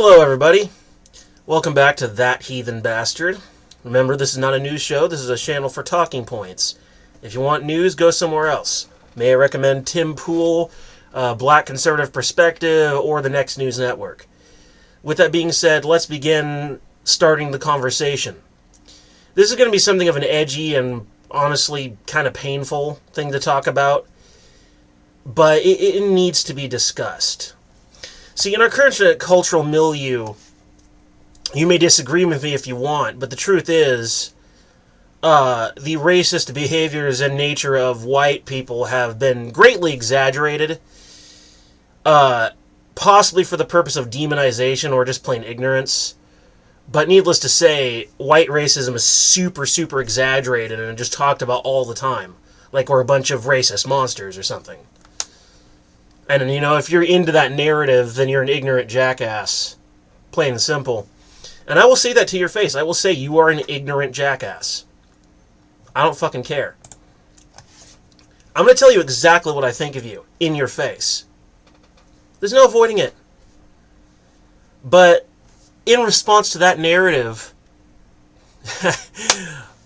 Hello, everybody. Welcome back to That Heathen Bastard. Remember, this is not a news show. This is a channel for talking points. If you want news, go somewhere else. May I recommend Tim Pool, Black Conservative Perspective, or the Next News Network. With that being said, let's begin starting the conversation. This is going to be something of an edgy and honestly kind of painful thing to talk about, but it needs to be discussed. See, in our current cultural milieu, you may disagree with me if you want, but the truth is, the racist behaviors and nature of white people have been greatly exaggerated, possibly for the purpose of demonization or just plain ignorance. But needless to say, white racism is super, super exaggerated and just talked about all the time, like we're a bunch of racist monsters or something. And, if you're into that narrative, then you're an ignorant jackass. Plain and simple. And I will say that to your face. I will say you are an ignorant jackass. I don't fucking care. I'm going to tell you exactly what I think of you, in your face. There's no avoiding it. But, in response to that narrative,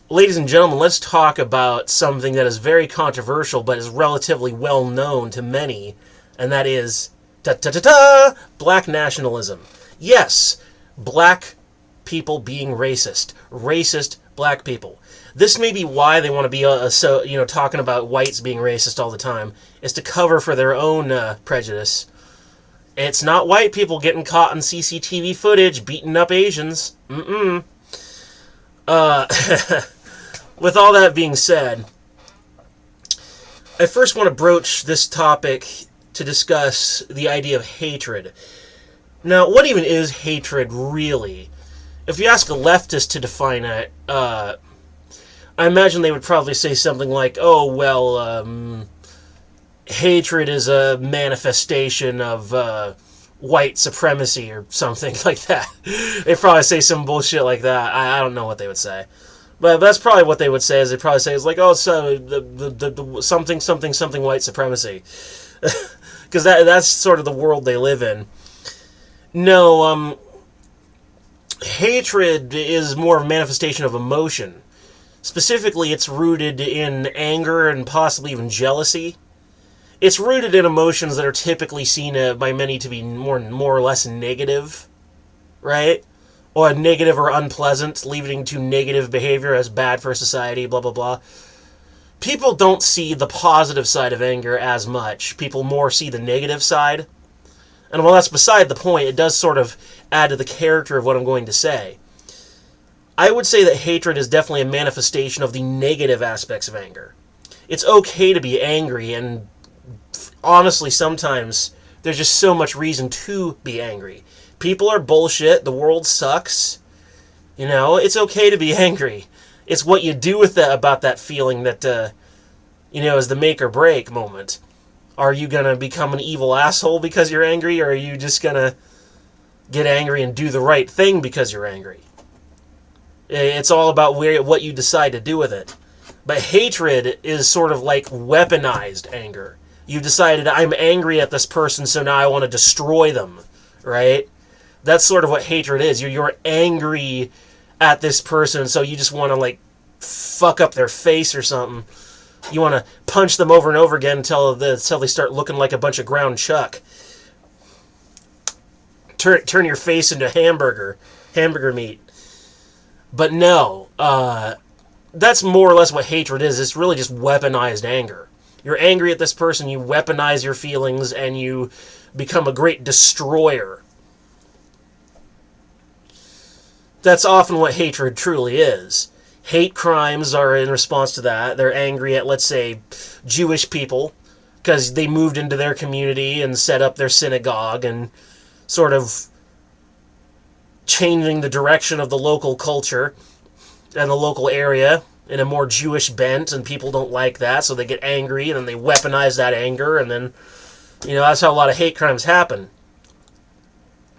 ladies and gentlemen, let's talk about something that is very controversial, but is relatively well known to many. And that is, black nationalism. Yes, black people being racist. Racist black people. This may be why they want to be talking about whites being racist all the time, is to cover for their own prejudice. It's not white people getting caught in CCTV footage beating up Asians. With all that being said, I first want to broach this topic to discuss the idea of hatred. Now, what even is hatred, really? If you ask a leftist to define it, I imagine they would probably say something like, hatred is a manifestation of white supremacy or something like that. They'd probably say some bullshit like that. I don't know what they would say. But that's probably what they would say. They'd probably say, it's like, so the something white supremacy. Because that's sort of the world they live in. No, hatred is more of a manifestation of emotion. Specifically, it's rooted in anger and possibly even jealousy. It's rooted in emotions that are typically seen by many to be more or less negative, right? Or negative or unpleasant, leading to negative behavior as bad for society, blah, blah, blah. People don't see the positive side of anger as much. People more see the negative side. And while that's beside the point, it does sort of add to the character of what I'm going to say. I would say that hatred is definitely a manifestation of the negative aspects of anger. It's okay to be angry, and honestly, sometimes there's just so much reason to be angry. People are bullshit. The world sucks. It's okay to be angry. It's what you do with that, about that feeling that, is the make or break moment. Are you going to become an evil asshole because you're angry, or are you just going to get angry and do the right thing because you're angry? It's all about what you decide to do with it. But hatred is sort of like weaponized anger. You decided, I'm angry at this person, so now I want to destroy them, right? That's sort of what hatred is. You're angry at this person, so you just want to, fuck up their face or something. You want to punch them over and over again until they start looking like a bunch of ground chuck. Turn your face into hamburger meat. But no, that's more or less what hatred is. It's really just weaponized anger. You're angry at this person, you weaponize your feelings, and you become a great destroyer. That's often what hatred truly is. Hate crimes are in response to that. They're angry at, let's say, Jewish people because they moved into their community and set up their synagogue and sort of changing the direction of the local culture and the local area in a more Jewish bent, and people don't like that, so they get angry, and then they weaponize that anger, and then, that's how a lot of hate crimes happen.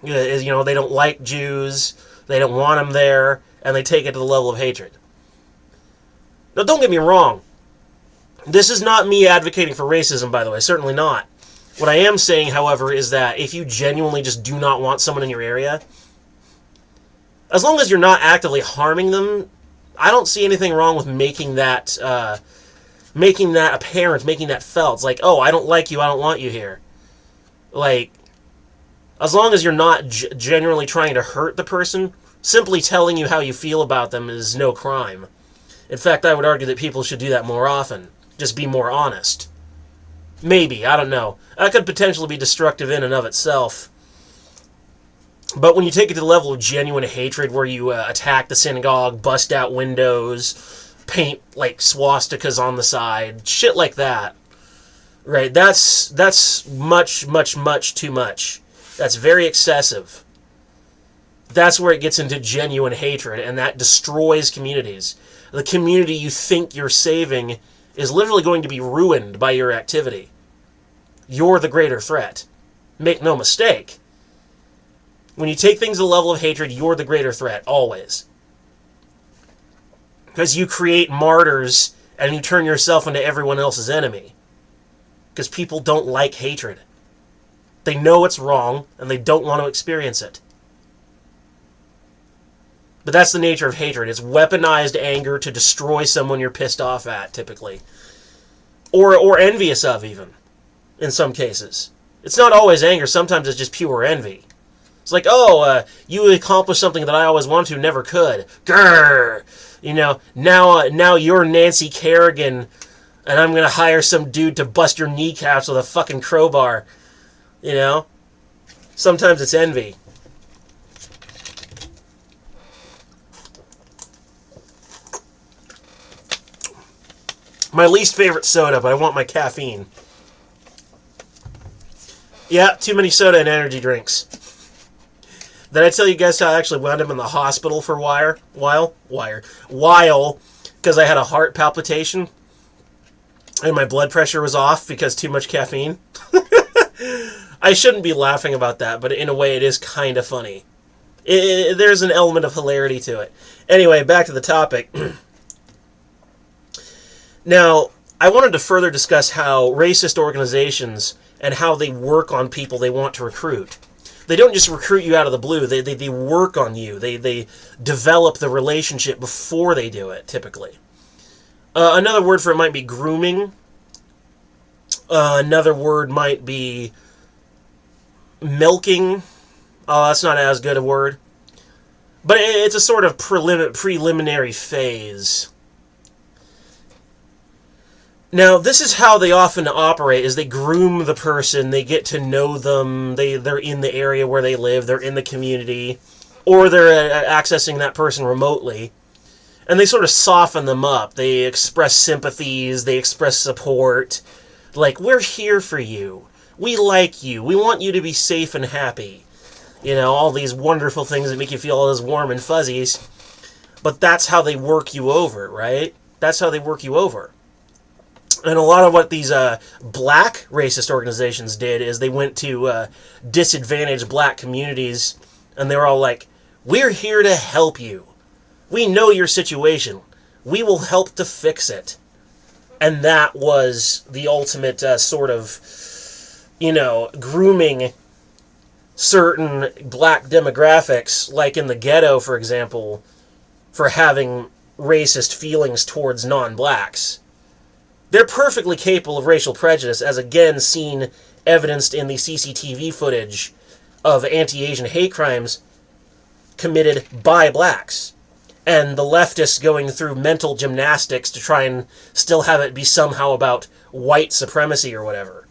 They don't like Jews, they don't want them there, and they take it to the level of hatred. Now, don't get me wrong. This is not me advocating for racism, by the way. Certainly not. What I am saying, however, is that if you genuinely just do not want someone in your area, as long as you're not actively harming them, I don't see anything wrong with making that apparent, making that felt. It's like, oh, I don't like you, I don't want you here. Like, as long as you're not genuinely trying to hurt the person, simply telling you how you feel about them is no crime. In fact, I would argue that people should do that more often. Just be more honest. Maybe, I don't know. That could potentially be destructive in and of itself. But when you take it to the level of genuine hatred, where you attack the synagogue, bust out windows, paint like swastikas on the side, shit like that, right? That's much, much, much too much. That's very excessive. That's where it gets into genuine hatred, and that destroys communities. The community you think you're saving is literally going to be ruined by your activity. You're the greater threat. Make no mistake. When you take things to the level of hatred, you're the greater threat, always. Because you create martyrs, and you turn yourself into everyone else's enemy. Because people don't like hatred. They know it's wrong, and they don't want to experience it. But that's the nature of hatred. It's weaponized anger to destroy someone you're pissed off at, typically. Or envious of, even. In some cases. It's not always anger. Sometimes it's just pure envy. It's like, oh, you accomplished something that I always wanted to, never could. Grrr! You know, now you're Nancy Kerrigan, and I'm going to hire some dude to bust your kneecaps with a fucking crowbar. You know? Sometimes it's envy. My least favorite soda, but I want my caffeine. Yeah, too many soda and energy drinks. Did I tell you guys how I actually wound up in the hospital for a while? Because I had a heart palpitation. And my blood pressure was off because too much caffeine. I shouldn't be laughing about that, but in a way it is kind of funny. There's an element of hilarity to it. Anyway, back to the topic. Now, I wanted to further discuss how racist organizations and how they work on people they want to recruit. They don't just recruit you out of the blue. They work on you. They develop the relationship before they do it, typically. Another word for it might be grooming. Another word might be milking. Oh, that's not as good a word. But it's a sort of preliminary phase. Now, this is how they often operate, is they groom the person, they get to know them, they're in the area where they live, they're in the community, or they're accessing that person remotely, and they sort of soften them up. They express sympathies, they express support, like, we're here for you, we like you, we want you to be safe and happy. You know, all these wonderful things that make you feel all those warm and fuzzies, but that's how they work you over, right? That's how they work you over. And a lot of what these black racist organizations did is they went to disadvantaged black communities, and they were all like, we're here to help you. We know your situation. We will help to fix it. And that was the ultimate sort of, grooming certain black demographics, like in the ghetto, for example, for having racist feelings towards non-blacks. They're perfectly capable of racial prejudice, as again seen evidenced in the CCTV footage of anti-Asian hate crimes committed by blacks. And the leftists going through mental gymnastics to try and still have it be somehow about white supremacy or whatever.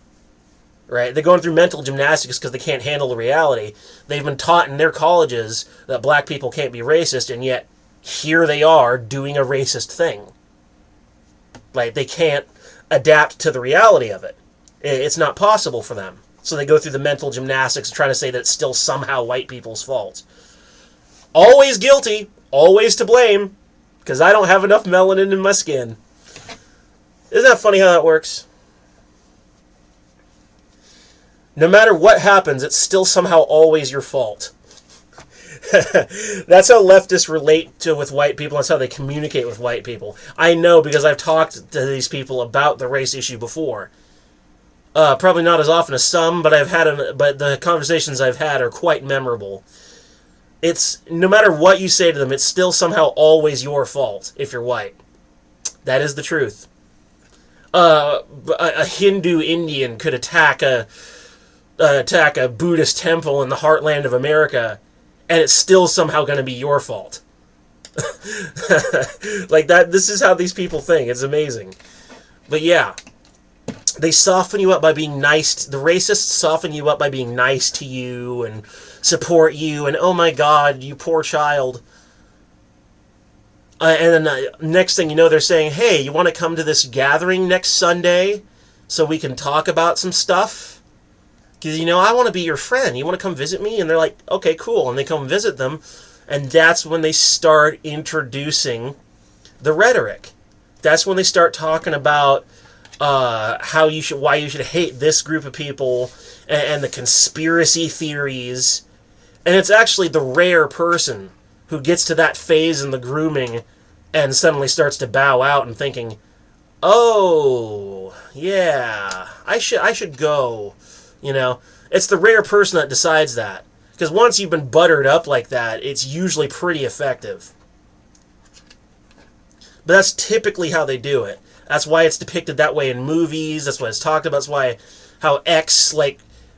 Right? They're going through mental gymnastics because they can't handle the reality. They've been taught in their colleges that black people can't be racist, and yet here they are doing a racist thing. Like, they can't adapt to the reality of it. It's not possible for them. So they go through the mental gymnastics trying to say that it's still somehow white people's fault. Always guilty, always to blame, because I don't have enough melanin in my skin. Isn't that funny how that works? No matter what happens, it's still somehow always your fault. That's how leftists relate with white people. That's how they communicate with white people. I know because I've talked to these people about the race issue before. Probably not as often as some, but but the conversations I've had are quite memorable. It's no matter what you say to them, it's still somehow always your fault if you're white. That is the truth. A Hindu Indian could attack a Buddhist temple in the heartland of America, and it's still somehow going to be your fault. Like that. This is how these people think. It's amazing. But yeah, they soften you up by being nice. The racists soften you up by being nice to you and support you. And oh my God, you poor child. And then next thing you know, they're saying, hey, you want to come to this gathering next Sunday so we can talk about some stuff? Because, I want to be your friend. You want to come visit me? And they're like, okay, cool. And they come visit them. And that's when they start introducing the rhetoric. That's when they start talking about why you should hate this group of people and the conspiracy theories. And it's actually the rare person who gets to that phase in the grooming and suddenly starts to bow out and thinking, oh, yeah, I should go. It's the rare person that decides that. Because once you've been buttered up like that, it's usually pretty effective. But that's typically how they do it. That's why it's depicted that way in movies. That's why it's talked about. That's why how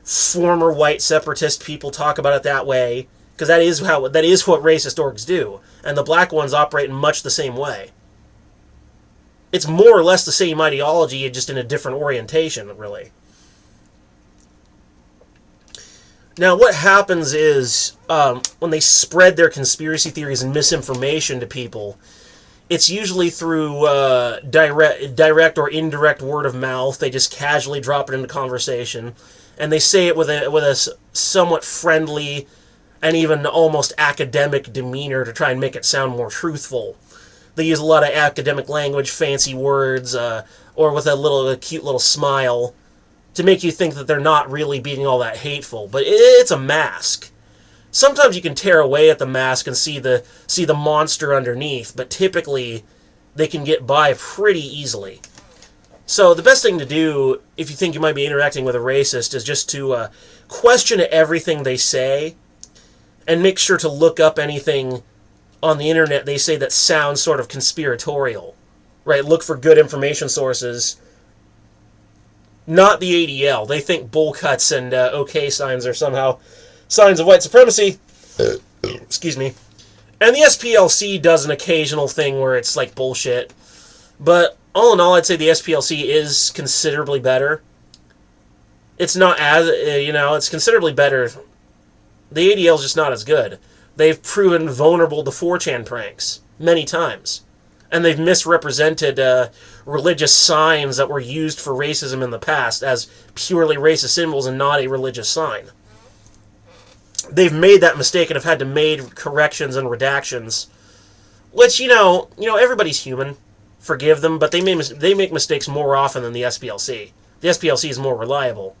former white separatist people talk about it that way. Because that is what racist orgs do. And the black ones operate in much the same way. It's more or less the same ideology, just in a different orientation, really. Now, what happens is, when they spread their conspiracy theories and misinformation to people, it's usually through direct or indirect word of mouth. They just casually drop it into conversation, and they say it with a somewhat friendly and even almost academic demeanor to try and make it sound more truthful. They use a lot of academic language, fancy words, or with a cute little smile to make you think that they're not really being all that hateful. But it's a mask. Sometimes you can tear away at the mask and see the monster underneath, but typically they can get by pretty easily. So the best thing to do, if you think you might be interacting with a racist, is just to question everything they say and make sure to look up anything on the internet they say that sounds sort of conspiratorial. Right? Look for good information sources. Not the ADL. They think bull cuts and OK signs are somehow signs of white supremacy. Excuse me. And the SPLC does an occasional thing where it's like bullshit. But all in all, I'd say the SPLC is considerably better. It's not as, it's considerably better. The ADL is just not as good. They've proven vulnerable to 4chan pranks many times. And they've misrepresented religious signs that were used for racism in the past as purely racist symbols and not a religious sign. They've made that mistake and have had to make corrections and redactions, which, everybody's human. Forgive them, but they make mistakes more often than the SPLC. The SPLC is more reliable.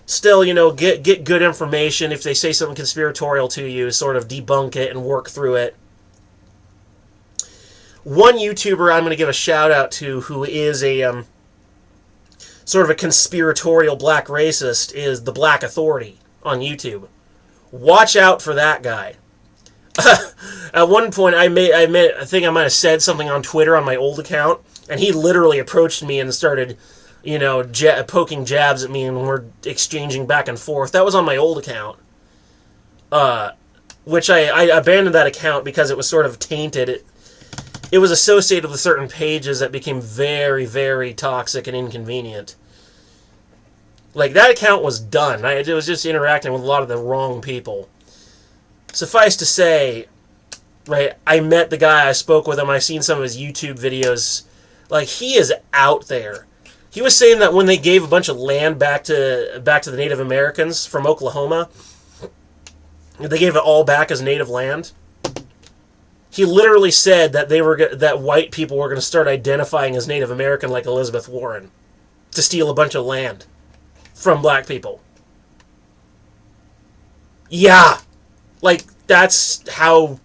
Still, get good information. If they say something conspiratorial to you, sort of debunk it and work through it. One YouTuber I'm going to give a shout out to who is a sort of a conspiratorial black racist is the Black Authority on YouTube. Watch out for that guy. At one point, I think I might have said something on Twitter on my old account, and he literally approached me and started, poking jabs at me, and we're exchanging back and forth. That was on my old account, which I abandoned that account because it was sort of tainted. It was associated with certain pages that became very, very toxic and inconvenient. Like, that account was done. It was just interacting with a lot of the wrong people. Suffice to say, right, I met the guy, I spoke with him, I've seen some of his YouTube videos. Like, he is out there. He was saying that when they gave a bunch of land back to the Native Americans from Oklahoma, they gave it all back as native land. He literally said that that white people were going to start identifying as Native American like Elizabeth Warren to steal a bunch of land from black people. Yeah. Like, that's how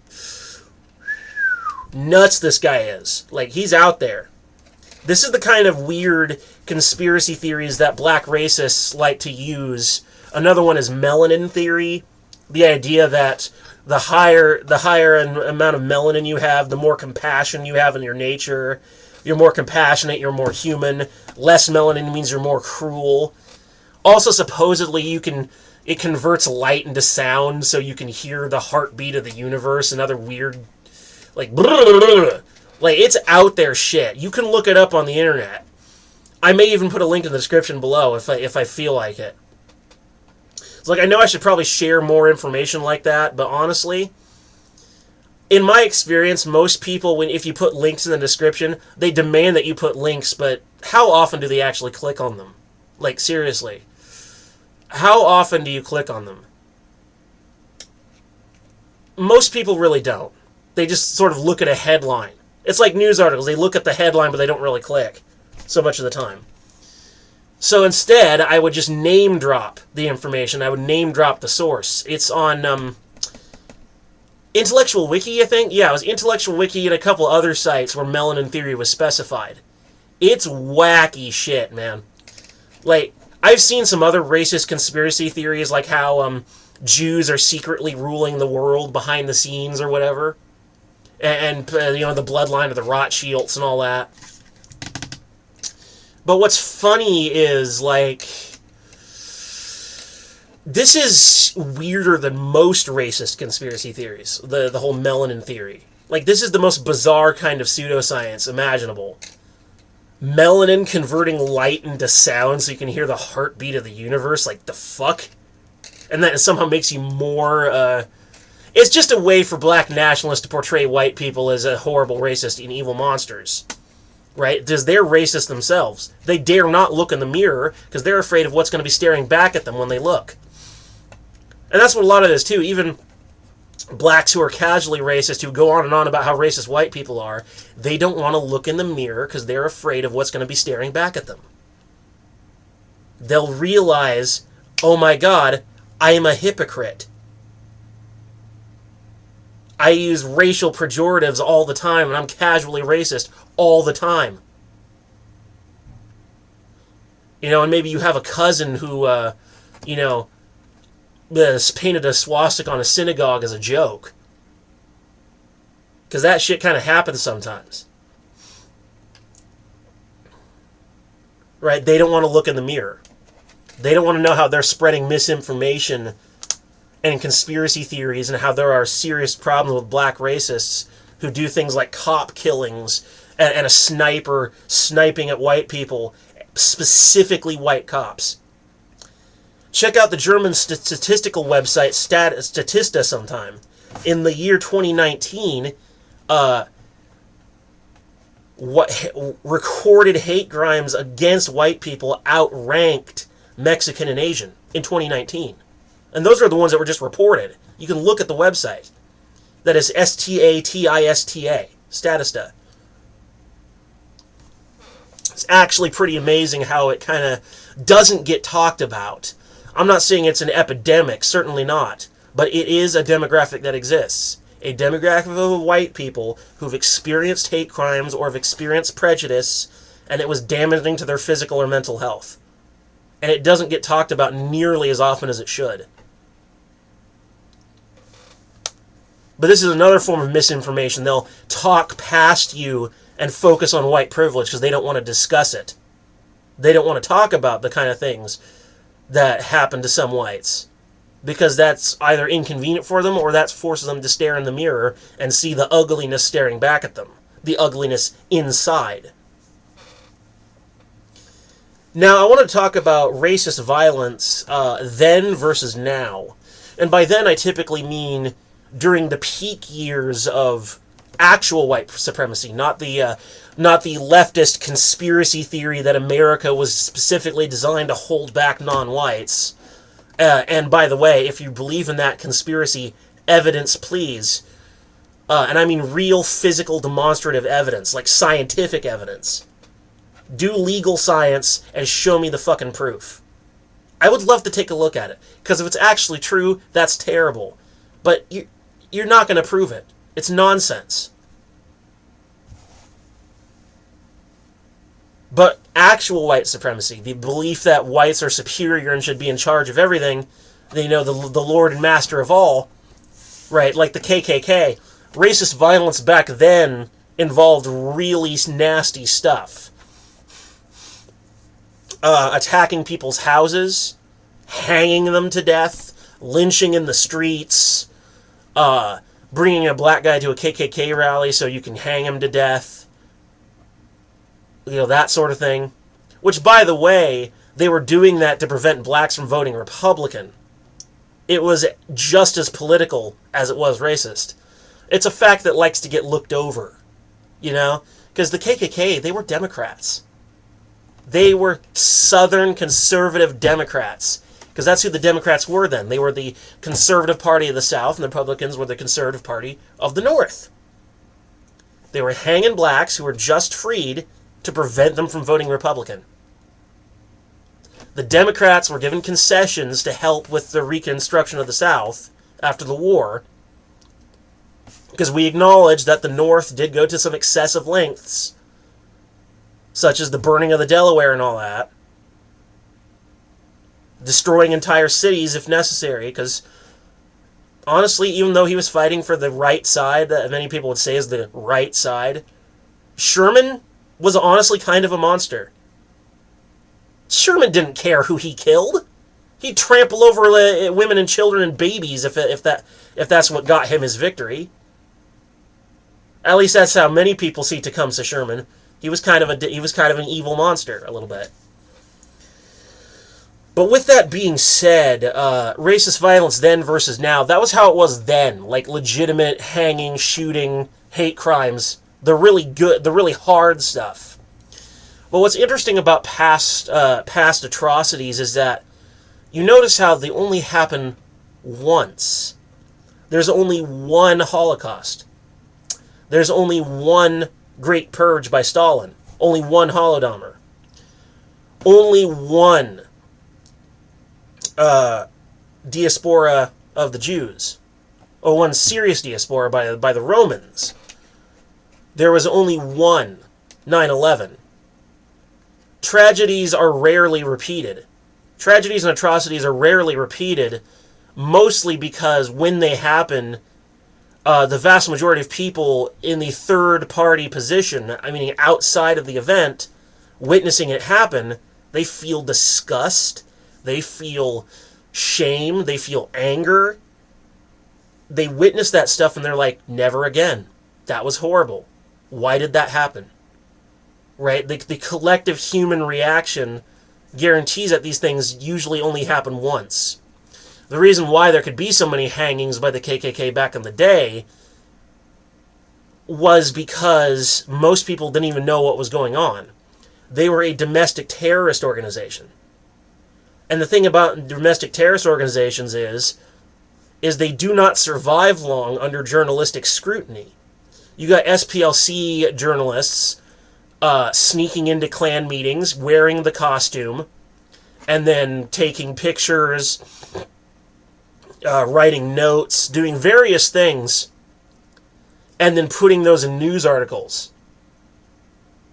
nuts this guy is. Like, he's out there. This is the kind of weird conspiracy theories that black racists like to use. Another one is melanin theory. The idea that the higher amount of melanin you have, the more compassion you have in your nature. You're more compassionate, you're more human. Less melanin means you're more cruel. Also, supposedly, it converts light into sound, so you can hear the heartbeat of the universe and other weird, like, like, it's out there shit. You can look it up on the internet. I may even put a link in the description below if I feel like it. It's like, I know I should probably share more information like that, but honestly, in my experience, most people, if you put links in the description, they demand that you put links, but how often do they actually click on them? Like, seriously. How often do you click on them? Most people really don't. They just sort of look at a headline. It's like news articles. They look at the headline, but they don't really click so much of the time. So instead, I would just name drop the information. I would name drop the source. It's on Intellectual Wiki, I think? Yeah, it was Intellectual Wiki and a couple other sites where melanin theory was specified. It's wacky shit, man. Like, I've seen some other racist conspiracy theories, like how Jews are secretly ruling the world behind the scenes or whatever. And the bloodline of the Rothschilds and all that. But what's funny is, like, this is weirder than most racist conspiracy theories, the whole melanin theory. Like, this is the most bizarre kind of pseudoscience imaginable. Melanin converting light into sound so you can hear the heartbeat of the universe, like, the fuck? And that somehow makes you more, It's just a way for black nationalists to portray white people as a horrible racist and evil monsters. Right? Because they're racist themselves. They dare not look in the mirror because they're afraid of what's going to be staring back at them when they look. And that's what a lot of it is, too. Even blacks who are casually racist, who go on and on about how racist white people are, they don't want to look in the mirror because they're afraid of what's going to be staring back at them. They'll realize, oh my God, I am a hypocrite. I use racial pejoratives all the time, and I'm casually racist all the time. And maybe you have a cousin who, painted a swastika on a synagogue as a joke. Because that shit kind of happens sometimes. Right? They don't want to look in the mirror. They don't want to know how they're spreading misinformation and conspiracy theories and how there are serious problems with black racists who do things like cop killings and a sniper sniping at white people, specifically white cops. Check out the German statistical website Statista sometime. In the year 2019, recorded hate crimes against white people outranked Mexican and Asian in 2019. And those are the ones that were just reported. You can look at the website. That is Statista, Statista. It's actually pretty amazing how it kind of doesn't get talked about. I'm not saying it's an epidemic, certainly not. But it is a demographic that exists. A demographic of white people who've experienced hate crimes or have experienced prejudice, and it was damaging to their physical or mental health. And it doesn't get talked about nearly as often as it should. But this is another form of misinformation. They'll talk past you and focus on white privilege because they don't want to discuss it. They don't want to talk about the kind of things that happen to some whites. Because that's either inconvenient for them or that forces them to stare in the mirror and see the ugliness staring back at them. The ugliness inside. Now, I want to talk about racist violence then versus now. And by then, I typically mean during the peak years of actual white supremacy, not the leftist conspiracy theory that America was specifically designed to hold back non-whites. And by the way, if you believe in that conspiracy, evidence, please. And I mean real physical demonstrative evidence, like scientific evidence. Do legal science and show me the fucking proof. I would love to take a look at it, because if it's actually true, that's terrible. But you're not going to prove it. It's nonsense. But actual white supremacy, the belief that whites are superior and should be in charge of everything, the Lord and Master of all, right, like the KKK, racist violence back then involved really nasty stuff. Attacking people's houses, hanging them to death, lynching in the streets, bringing a black guy to a KKK rally so you can hang him to death. That sort of thing. Which, by the way, they were doing that to prevent blacks from voting Republican. It was just as political as it was racist. It's a fact that likes to get looked over, Because the KKK, they were Democrats. They were Southern conservative Democrats. Because that's who the Democrats were then. They were the conservative party of the South, and the Republicans were the conservative party of the North. They were hanging blacks who were just freed to prevent them from voting Republican. The Democrats were given concessions to help with the reconstruction of the South after the war, because we acknowledge that the North did go to some excessive lengths, such as the burning of the Delaware and all that, destroying entire cities if necessary, because honestly, even though he was fighting for the right side, that many people would say is the right side, Sherman was honestly kind of a monster. Sherman didn't care who he killed. He'd trample over women and children and babies if that's what got him his victory. At least that's how many people see Tecumseh Sherman. He was kind of an evil monster a little bit. But with that being said, racist violence then versus now, that was how it was then. Like legitimate hanging, shooting, hate crimes. The really good, the really hard stuff. But what's interesting about past atrocities is that you notice how they only happen once. There's only one Holocaust. There's only one Great Purge by Stalin. Only one Holodomor. Only one diaspora of the Jews. Or one serious diaspora by the Romans. There was only one 9/11. Tragedies are rarely repeated. Tragedies and atrocities are rarely repeated, mostly because when they happen, the vast majority of people in the third-party position, I mean outside of the event, witnessing it happen, they feel disgust, they feel shame, they feel anger. They witness that stuff and they're like, never again. That was horrible. Why did that happen? Right? The collective human reaction guarantees that these things usually only happen once. The reason why there could be so many hangings by the KKK back in the day was because most people didn't even know what was going on. They were a domestic terrorist organization. And the thing about domestic terrorist organizations is they do not survive long under journalistic scrutiny. You got SPLC journalists sneaking into Klan meetings, wearing the costume, and then taking pictures, writing notes, doing various things, and then putting those in news articles.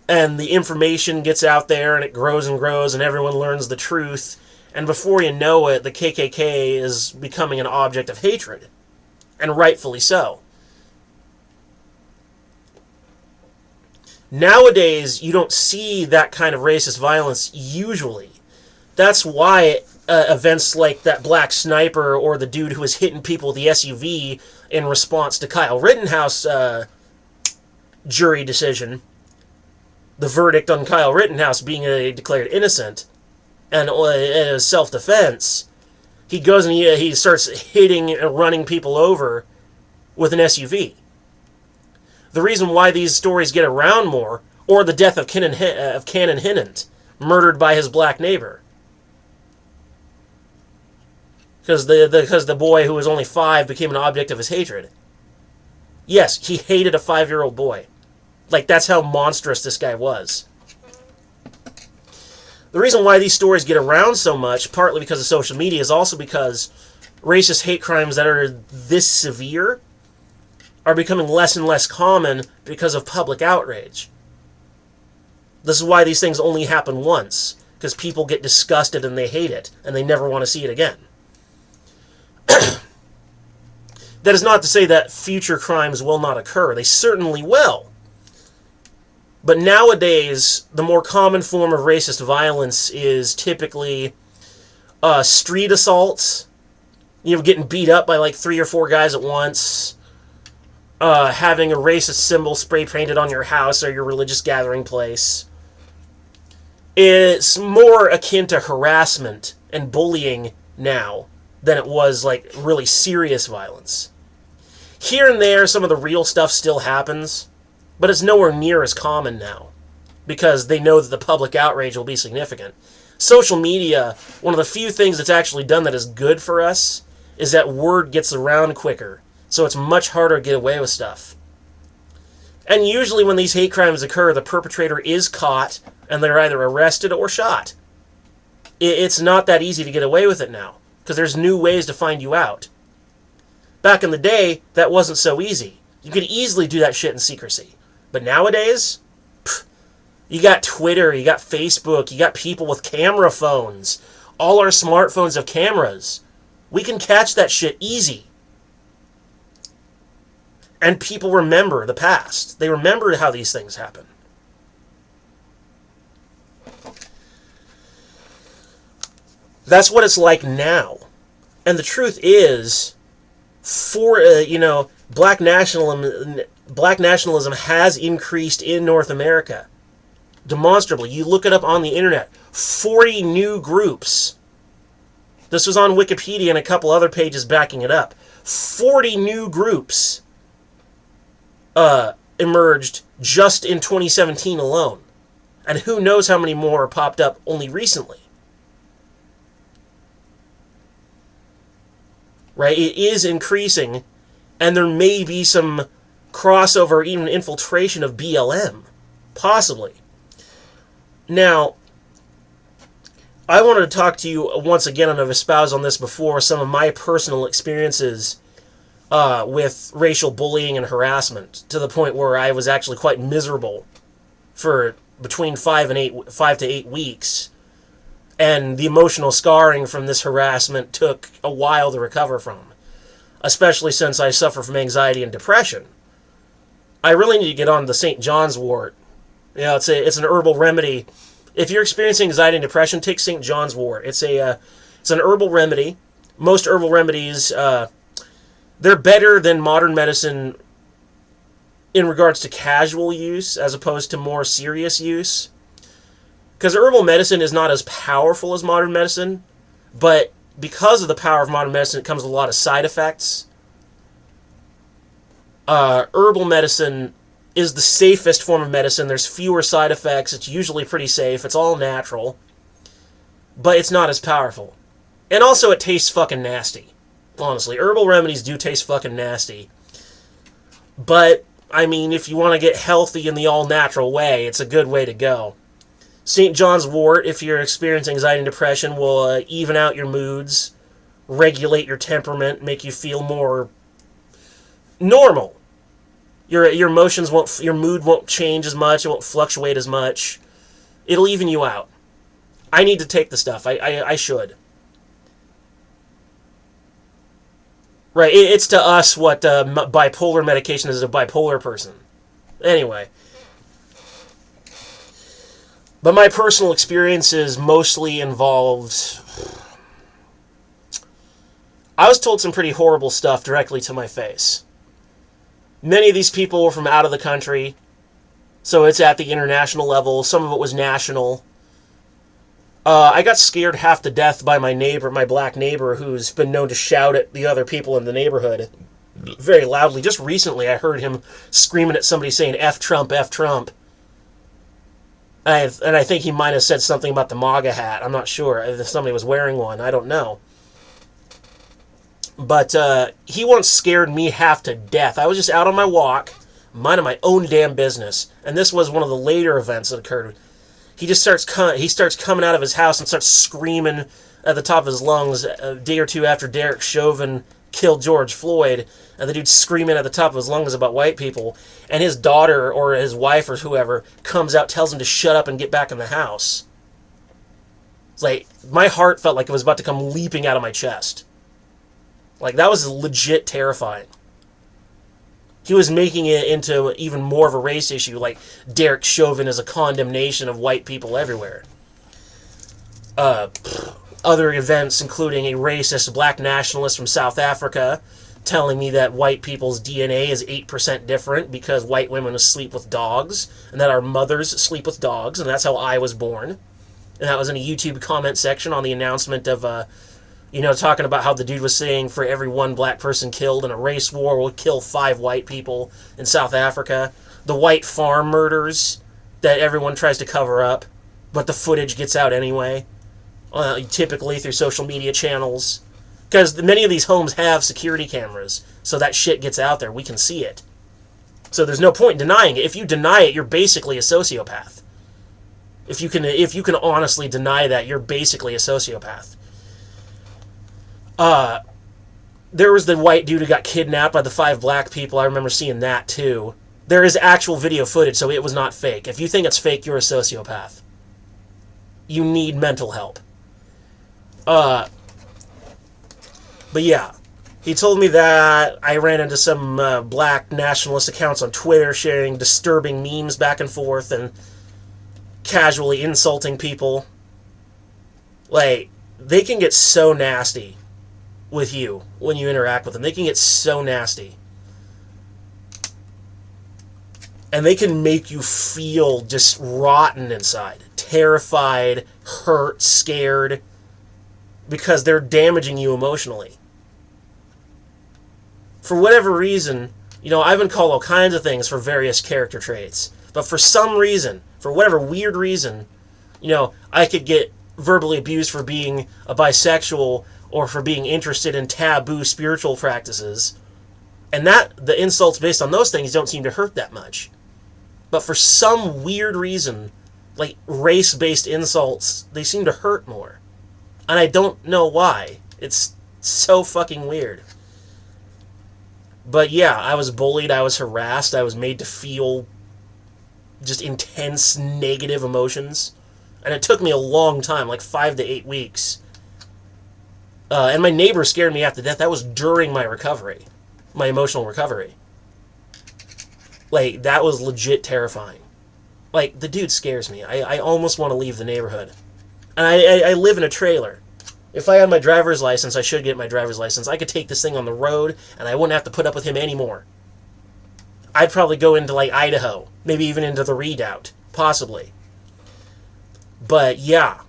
And the information gets out there, and it grows and grows, and everyone learns the truth. And before you know it, the KKK is becoming an object of hatred. And rightfully so. Nowadays, you don't see that kind of racist violence usually. That's why events like that black sniper or the dude who was hitting people with the SUV in response to Kyle Rittenhouse jury decision, the verdict on Kyle Rittenhouse being declared innocent, and as self-defense, he goes and he starts hitting and running people over with an SUV. The reason why these stories get around more, or the death of Cannon Hinnant, murdered by his black neighbor, because the boy who was only 5 became an object of his hatred. Yes, he hated a 5-year-old boy. Like, that's how monstrous this guy was. The reason why these stories get around so much, partly because of social media, is also because racist hate crimes that are this severe are becoming less and less common because of public outrage. This is why these things only happen once, because people get disgusted and they hate it, and they never want to see it again. That is not to say that future crimes will not occur. They certainly will. But nowadays, the more common form of racist violence is typically street assaults, getting beat up by like 3 or 4 guys at once, having a racist symbol spray painted on your house or your religious gathering place. It's more akin to harassment and bullying now than it was like really serious violence. Here and there, some of the real stuff still happens, but it's nowhere near as common now, because they know that the public outrage will be significant. Social media, one of the few things that's actually done that is good for us, is that word gets around quicker, so it's much harder to get away with stuff. And usually when these hate crimes occur, the perpetrator is caught, and they're either arrested or shot. It's not that easy to get away with it now, because there's new ways to find you out. Back in the day, that wasn't so easy. You could easily do that shit in secrecy. But nowadays, you got Twitter, you got Facebook, you got people with camera phones. All our smartphones have cameras. We can catch that shit easy. And people remember the past. They remember how these things happen. That's what it's like now. And the truth is, black nationalism has increased in North America. Demonstrably. You look it up on the internet. 40 new groups. This was on Wikipedia and a couple other pages backing it up. 40 new groups emerged just in 2017 alone. And who knows how many more popped up only recently. Right? It is increasing, and there may be some crossover, even infiltration of BLM. Possibly. Now, I wanted to talk to you once again, and I've espoused on this before, some of my personal experiences with racial bullying and harassment, to the point where I was actually quite miserable for between 5 to 8 weeks. And the emotional scarring from this harassment took a while to recover from, especially since I suffer from anxiety and depression. I really need to get on the St. John's wort. It's an herbal remedy. If you're experiencing anxiety and depression, take St. John's wort. It's an herbal remedy. Most herbal remedies, they're better than modern medicine in regards to casual use as opposed to more serious use. Because herbal medicine is not as powerful as modern medicine, but because of the power of modern medicine, it comes with a lot of side effects. Herbal medicine is the safest form of medicine. There's fewer side effects. It's usually pretty safe. It's all natural. But it's not as powerful. And also it tastes fucking nasty. Honestly, herbal remedies do taste fucking nasty. But, I mean, if you want to get healthy in the all-natural way, it's a good way to go. St. John's wort, if you're experiencing anxiety and depression, will even out your moods, regulate your temperament, make you feel more normal. Your emotions your mood won't change as much, it won't fluctuate as much. It'll even you out. I need to take the stuff. I should. Right, it's to us what bipolar medication is to a bipolar person. Anyway. But my personal experiences mostly involved... I was told some pretty horrible stuff directly to my face. Many of these people were from out of the country, so it's at the international level. Some of it was national. I got scared half to death by my neighbor, my black neighbor, who's been known to shout at the other people in the neighborhood very loudly. Just recently I heard him screaming at somebody saying, F Trump, F Trump. And I think he might have said something about the MAGA hat. I'm not sure if somebody was wearing one. I don't know. But he once scared me half to death. I was just out on my walk, minding my own damn business. And this was one of the later events that occurred. he starts coming out of his house and starts screaming at the top of his lungs a day or two after Derek Chauvin killed George Floyd, and the dude's screaming at the top of his lungs about white people, and his daughter or his wife or whoever comes out, tells him to shut up and get back in the house. It's like, my heart felt like it was about to come leaping out of my chest. Like, that was legit terrifying. He was making it into even more of a race issue, like Derek Chauvin is a condemnation of white people everywhere. Other events, including a racist black nationalist from South Africa telling me that white people's DNA is 8% different because white women sleep with dogs, and that our mothers sleep with dogs, and that's how I was born. And that was in a YouTube comment section on the announcement of, talking about how the dude was saying for every one black person killed in a race war will kill 5 white people in South Africa. The white farm murders that everyone tries to cover up, but the footage gets out anyway, typically through social media channels. Because many of these homes have security cameras, so that shit gets out there. We can see it. So there's no point in denying it. If you deny it, you're basically a sociopath. If you can honestly deny that, you're basically a sociopath. There was the white dude who got kidnapped by the 5 black people. I remember seeing that too. There is actual video footage, so it was not fake. If you think it's fake, you're a sociopath. You need mental help. But yeah, he told me that. I ran into some black nationalist accounts on Twitter sharing disturbing memes back and forth and casually insulting people. Like, they can get so nasty with you when you interact with them. They can get so nasty. And they can make you feel just rotten inside. Terrified, hurt, scared. Because they're damaging you emotionally. For whatever reason, I've been called all kinds of things for various character traits. But for some reason, for whatever weird reason, I could get verbally abused for being a bisexual or for being interested in taboo spiritual practices. And the insults based on those things don't seem to hurt that much. But for some weird reason, like race-based insults, they seem to hurt more. And I don't know why. It's so fucking weird. But yeah, I was bullied, I was harassed, I was made to feel just intense negative emotions. And it took me a long time, like 5 to 8 weeks. And my neighbor scared me half to death. That was during my recovery. My emotional recovery. Like, that was legit terrifying. Like, the dude scares me. I almost want to leave the neighborhood. And I live in a trailer. If I had my driver's license, I should get my driver's license. I could take this thing on the road, and I wouldn't have to put up with him anymore. I'd probably go into, like, Idaho. Maybe even into the Redoubt. Possibly. But, yeah.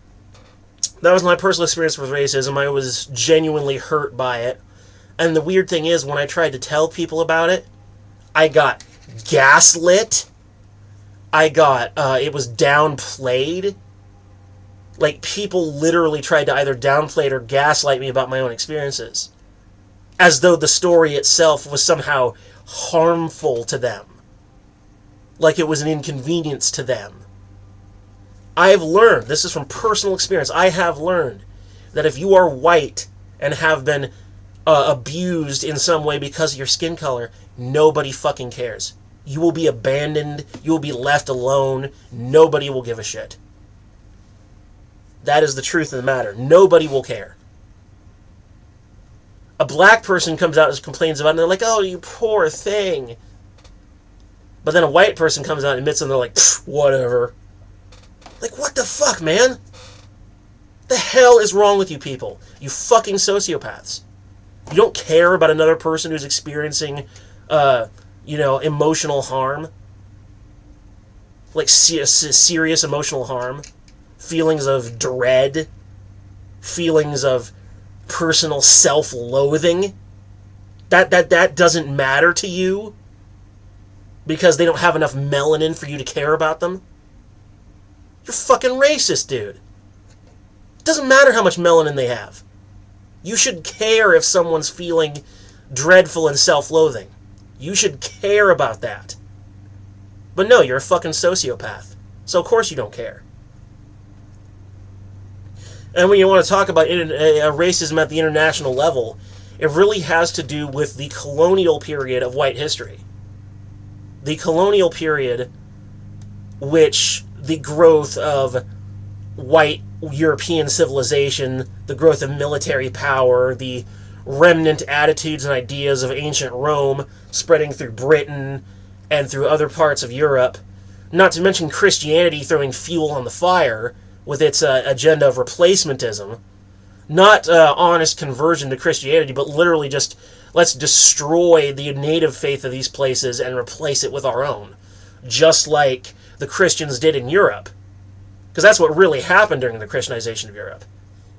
That was my personal experience with racism. I was genuinely hurt by it. And the weird thing is, when I tried to tell people about it, I got gaslit. It was downplayed. Like, people literally tried to either downplay it or gaslight me about my own experiences. As though the story itself was somehow harmful to them. Like it was an inconvenience to them. I've learned, this is from personal experience, I have learned that if you are white and have been abused in some way because of your skin color, nobody fucking cares. You will be abandoned, you will be left alone, nobody will give a shit. That is the truth of the matter. Nobody will care. A black person comes out and complains about it, and they're like, oh, you poor thing. But then a white person comes out and admits it, and they're like, whatever. Like, what the fuck, man? The hell is wrong with you people? You fucking sociopaths. You don't care about another person who's experiencing, emotional harm. Like, serious emotional harm. Feelings of dread. Feelings of personal self-loathing. That doesn't matter to you because they don't have enough melanin for you to care about them. You're fucking racist, dude. It doesn't matter how much melanin they have. You should care if someone's feeling dreadful and self-loathing. You should care about that. But no, you're a fucking sociopath. So of course you don't care. And when you want to talk about racism at the international level, it really has to do with the colonial period of white history. The colonial period, which the growth of white European civilization, the growth of military power, the remnant attitudes and ideas of ancient Rome spreading through Britain and through other parts of Europe, not to mention Christianity throwing fuel on the fire with its agenda of replacementism. Not honest conversion to Christianity, but literally just, let's destroy the native faith of these places and replace it with our own. Just like the Christians did in Europe. Because that's what really happened during the Christianization of Europe.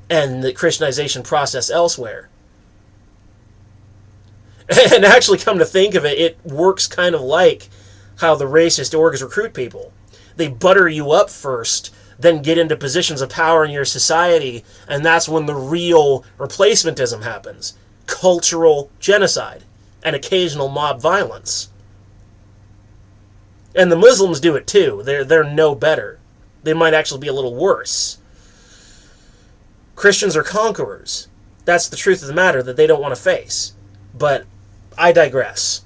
And the Christianization process elsewhere. And actually, come to think of it, it works kind of like how the racist orgs recruit people. They butter you up first, then get into positions of power in your society, and that's when the real replacementism happens. Cultural genocide and occasional mob violence. And the Muslims do it too. They're no better. They might actually be a little worse. Christians are conquerors. That's the truth of the matter that they don't want to face. But I digress.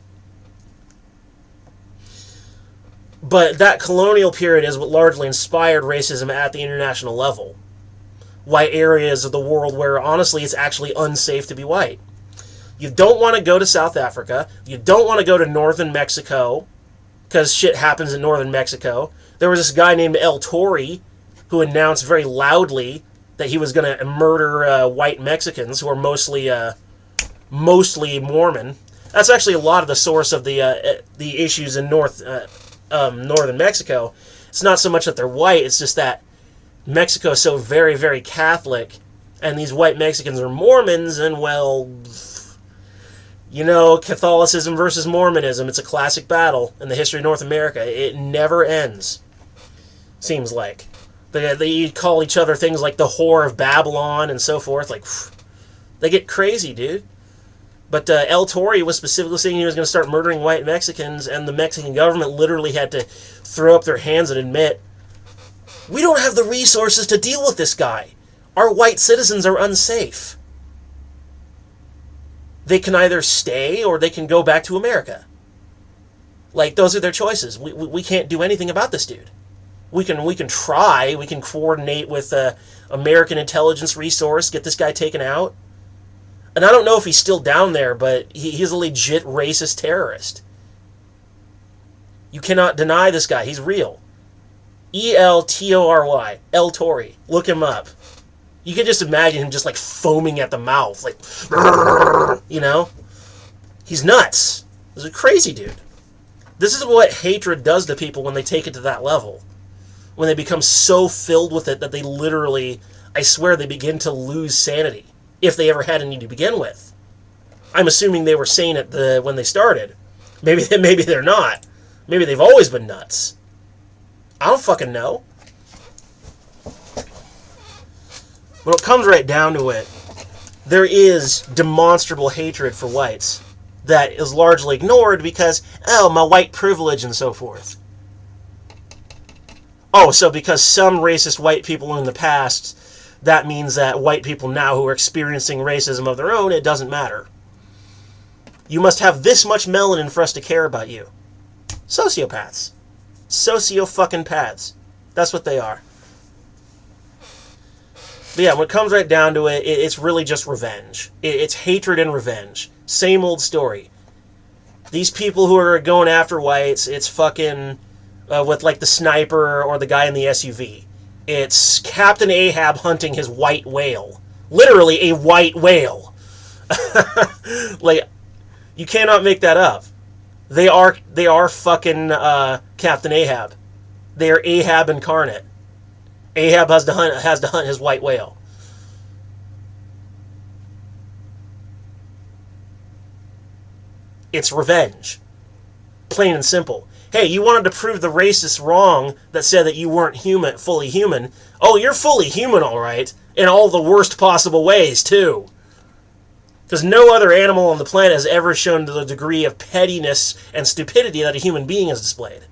But that colonial period is what largely inspired racism at the international level. White areas of the world where, honestly, it's actually unsafe to be white. You don't want to go to South Africa. You don't want to go to northern Mexico, because shit happens in northern Mexico. There was this guy named El Tori who announced very loudly that he was going to murder white Mexicans who are mostly Mormon. That's actually a lot of the source of the issues in northern Mexico. It's not so much that they're white, it's just that Mexico is so very, very Catholic, and these white Mexicans are Mormons, and well, you know, Catholicism versus Mormonism, it's a classic battle in the history of North America. It never ends, seems like. They call each other things like the whore of Babylon and so forth. Like, they get crazy, dude. But El Tori was specifically saying he was going to start murdering white Mexicans, and the Mexican government literally had to throw up their hands and admit, we don't have the resources to deal with this guy. Our white citizens are unsafe. They can either stay or they can go back to America. Like, those are their choices. We can't do anything about this dude. We can try. We can coordinate with American intelligence resource, get this guy taken out. And I don't know if he's still down there, but he's a legit racist terrorist. You cannot deny this guy. He's real. E-L-T-O-R-Y. El Tori. Look him up. You can just imagine him just like foaming at the mouth. Like, you know? He's nuts. He's a crazy dude. This is what hatred does to people when they take it to that level. When they become so filled with it that they literally, I swear, they begin to lose sanity. If they ever had any to begin with. I'm assuming they were sane when they started. Maybe they're not. Maybe they've always been nuts. I don't fucking know. When it comes right down to it, there is demonstrable hatred for whites that is largely ignored because, oh, my white privilege and so forth. Oh, so because some racist white people in the past, that means that white people now who are experiencing racism of their own, it doesn't matter. You must have this much melanin for us to care about you. Sociopaths. Socio-fucking-paths. That's what they are. But yeah, when it comes right down to it, it's really just revenge. It's hatred and revenge. Same old story. These people who are going after whites, it's fucking with like the sniper or the guy in the SUV. It's Captain Ahab hunting his white whale. Literally a white whale. Like, you cannot make that up. They are fucking Captain Ahab. They are Ahab incarnate. Ahab has to hunt his white whale. It's revenge. Plain and simple. Hey, you wanted to prove the racists wrong that said that you weren't fully human. Oh, you're fully human, all right. In all the worst possible ways, too. Because no other animal on the planet has ever shown the degree of pettiness and stupidity that a human being has displayed.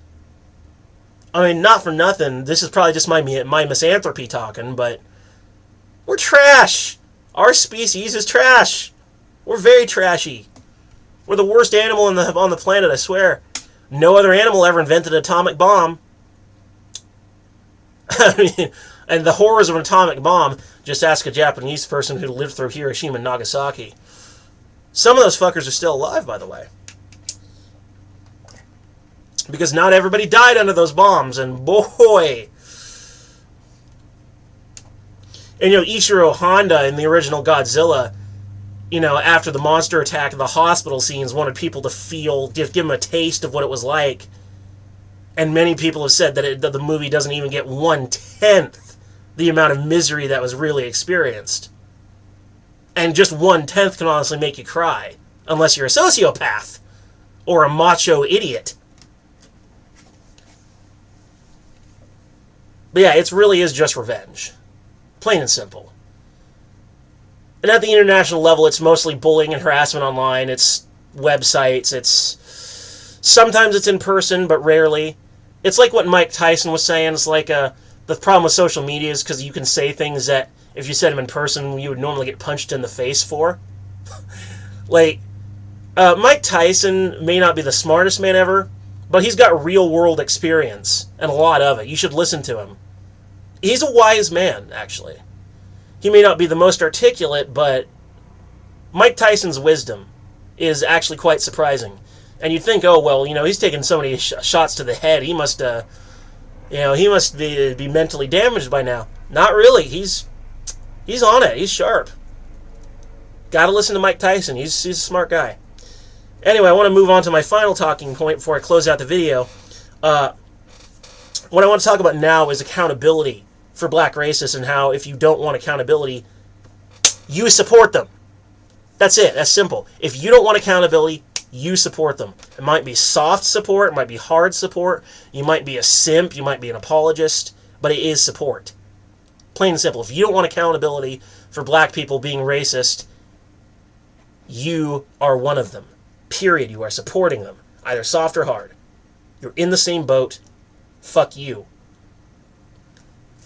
I mean, not for nothing, this is probably just my misanthropy talking, but We're trash. Our species is trash. We're very trashy. We're the worst animal on the planet, I swear. No other animal ever invented an atomic bomb. I mean, and the horrors of an atomic bomb, just ask a Japanese person who lived through Hiroshima and Nagasaki. Some of those fuckers are still alive, by the way. Because not everybody died under those bombs, and boy... And, Ishiro Honda in the original Godzilla, after the monster attack in the hospital scenes, wanted people to give them a taste of what it was like. And many people have said that the movie doesn't even get 1/10 the amount of misery that was really experienced. And just 1/10 can honestly make you cry, unless you're a sociopath or a macho idiot. But yeah, it really is just revenge. Plain and simple. And at the international level, it's mostly bullying and harassment online. It's websites. Sometimes it's in person, but rarely. It's like what Mike Tyson was saying. It's like the problem with social media is because you can say things that if you said them in person, you would normally get punched in the face for. Like, Mike Tyson may not be the smartest man ever, but he's got real-world experience, and a lot of it. You should listen to him. He's a wise man, actually. He may not be the most articulate, but Mike Tyson's wisdom is actually quite surprising. And you'd think, oh, well, he's taken so many shots to the head, he must be mentally damaged by now. Not really. He's on it. He's sharp. Gotta listen to Mike Tyson. He's a smart guy. Anyway, I want to move on to my final talking point before I close out the video. What I want to talk about now is accountability for black racists, and how if you don't want accountability, you support them. That's it. That's simple. If you don't want accountability, you support them. It might be soft support. It might be hard support. You might be a simp. You might be an apologist. But it is support. Plain and simple. If you don't want accountability for black people being racist, you are one of them. Period. You are supporting them. Either soft or hard. You're in the same boat. Fuck you.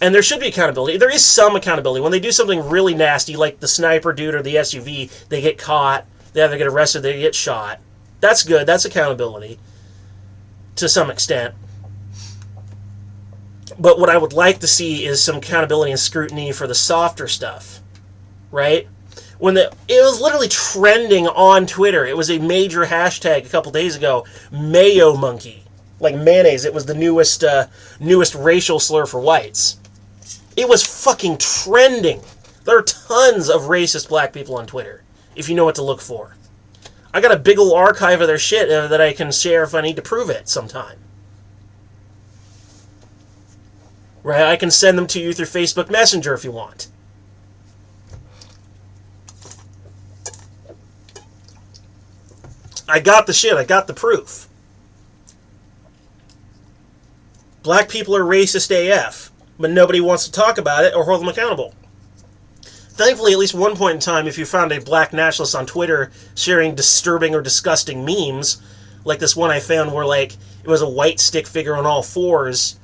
And there should be accountability. There is some accountability. When they do something really nasty, like the sniper dude or the SUV, they get caught, they either get arrested, they get shot. That's good. That's accountability. To some extent. But what I would like to see is some accountability and scrutiny for the softer stuff. Right? It was literally trending on Twitter. It was a major hashtag a couple days ago. Mayo monkey. Like mayonnaise. It was the newest racial slur for whites. It was fucking trending. There are tons of racist black people on Twitter, if you know what to look for. I got a big old archive of their shit that I can share if I need to prove it sometime. Right? I can send them to you through Facebook Messenger if you want. I got the shit. I got the proof. Black people are racist AF. But nobody wants to talk about it or hold them accountable. Thankfully, at least one point in time, if you found a black nationalist on Twitter sharing disturbing or disgusting memes, like this one I found where, it was a white stick figure on all fours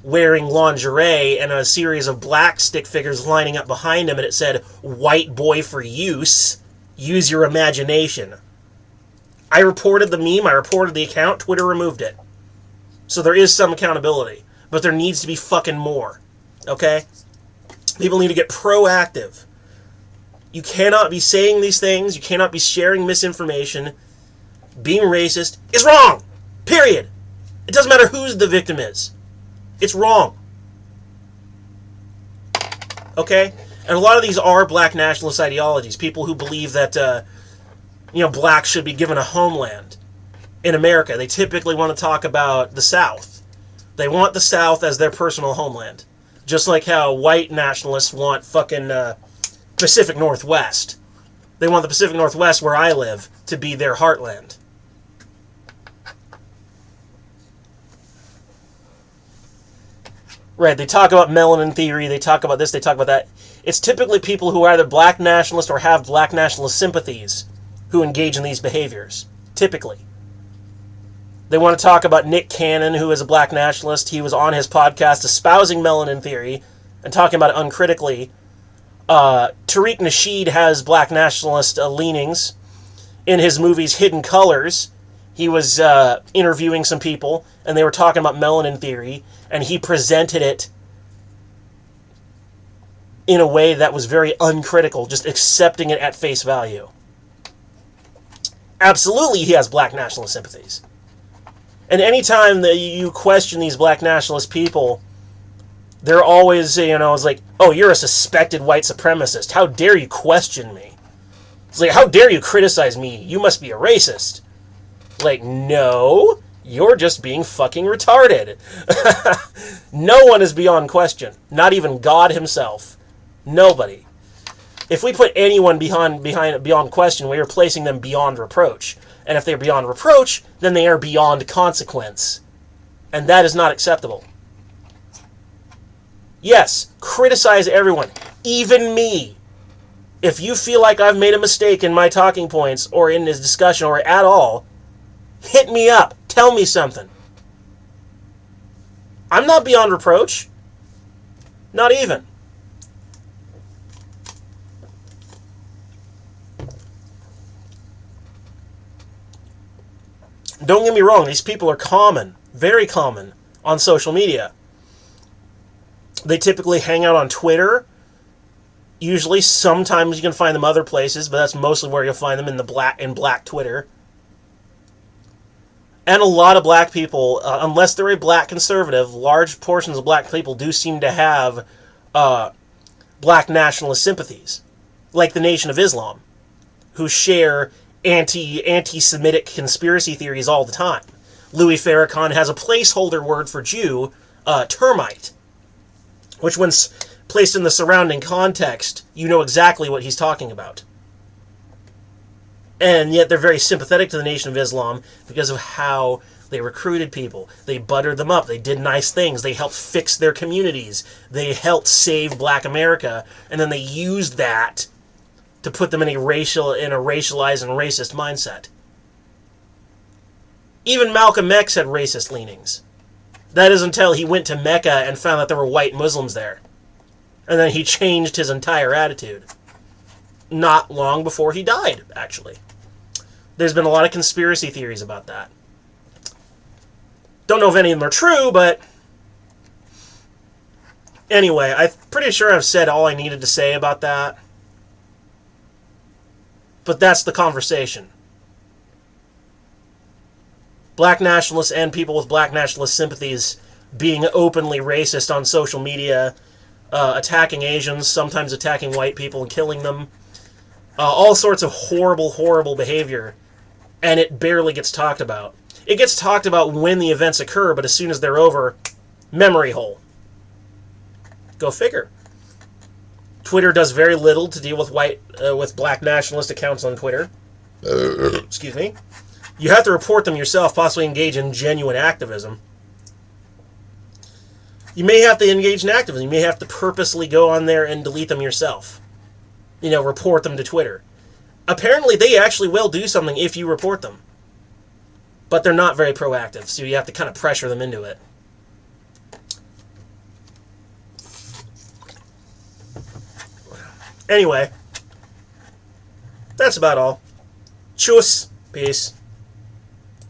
wearing lingerie and a series of black stick figures lining up behind him, and it said, "White boy for use your imagination." I reported the meme, I reported the account, Twitter removed it. So there is some accountability. But there needs to be fucking more. Okay? People need to get proactive. You cannot be saying these things. You cannot be sharing misinformation. Being racist is wrong. Period. It doesn't matter who the victim is. It's wrong. Okay? And a lot of these are black nationalist ideologies. People who believe that, blacks should be given a homeland in America. They typically want to talk about the South. They want the South as their personal homeland. Just like how white nationalists want fucking Pacific Northwest. They want the Pacific Northwest, where I live, to be their heartland. Right, they talk about melanin theory, they talk about this, they talk about that. It's typically people who are either black nationalists or have black nationalist sympathies who engage in these behaviors. Typically. They want to talk about Nick Cannon, who is a black nationalist. He was on his podcast espousing melanin theory and talking about it uncritically. Tariq Nasheed has black nationalist leanings. In his movies Hidden Colors, he was interviewing some people, and they were talking about melanin theory, and he presented it in a way that was very uncritical, just accepting it at face value. Absolutely, he has black nationalist sympathies. And anytime that you question these black nationalist people, they're always, it's like, oh, you're a suspected white supremacist. How dare you question me? It's like, how dare you criticize me? You must be a racist. Like, no, you're just being fucking retarded. No one is beyond question. Not even God himself. Nobody. If we put anyone beyond question, we are placing them beyond reproach. And if they're beyond reproach, then they are beyond consequence. And that is not acceptable. Yes, criticize everyone, even me. If you feel like I've made a mistake in my talking points or in this discussion or at all, hit me up. Tell me something. I'm not beyond reproach. Not even. Don't get me wrong, these people are common, very common, on social media. They typically hang out on Twitter. Usually, sometimes you can find them other places, but that's mostly where you'll find them, in black Twitter. And a lot of black people, unless they're a black conservative, large portions of black people do seem to have black nationalist sympathies, like the Nation of Islam, who share anti-Semitic conspiracy theories all the time. Louis Farrakhan has a placeholder word for Jew, termite, which when placed in the surrounding context, you know exactly what he's talking about. And yet they're very sympathetic to the Nation of Islam because of how they recruited people. They buttered them up. They did nice things. They helped fix their communities. They helped save black America. And then they used that to put them in a racialized and racist mindset. Even Malcolm X had racist leanings. That is until he went to Mecca and found that there were white Muslims there. And then he changed his entire attitude. Not long before he died, actually. There's been a lot of conspiracy theories about that. Don't know if any of them are true, but anyway, I'm pretty sure I've said all I needed to say about that. But that's the conversation. Black nationalists and people with black nationalist sympathies being openly racist on social media, attacking Asians, sometimes attacking white people and killing them. All sorts of horrible, horrible behavior. And it barely gets talked about. It gets talked about when the events occur, but as soon as they're over, memory hole. Go figure. Twitter does very little to deal with black nationalist accounts on Twitter. Excuse me. You have to report them yourself, possibly engage in genuine activism. You may have to engage in activism. You may have to purposely go on there and delete them yourself. Report them to Twitter. Apparently, they actually will do something if you report them. But they're not very proactive, so you have to kind of pressure them into it. Anyway, that's about all. Tschüss. Peace.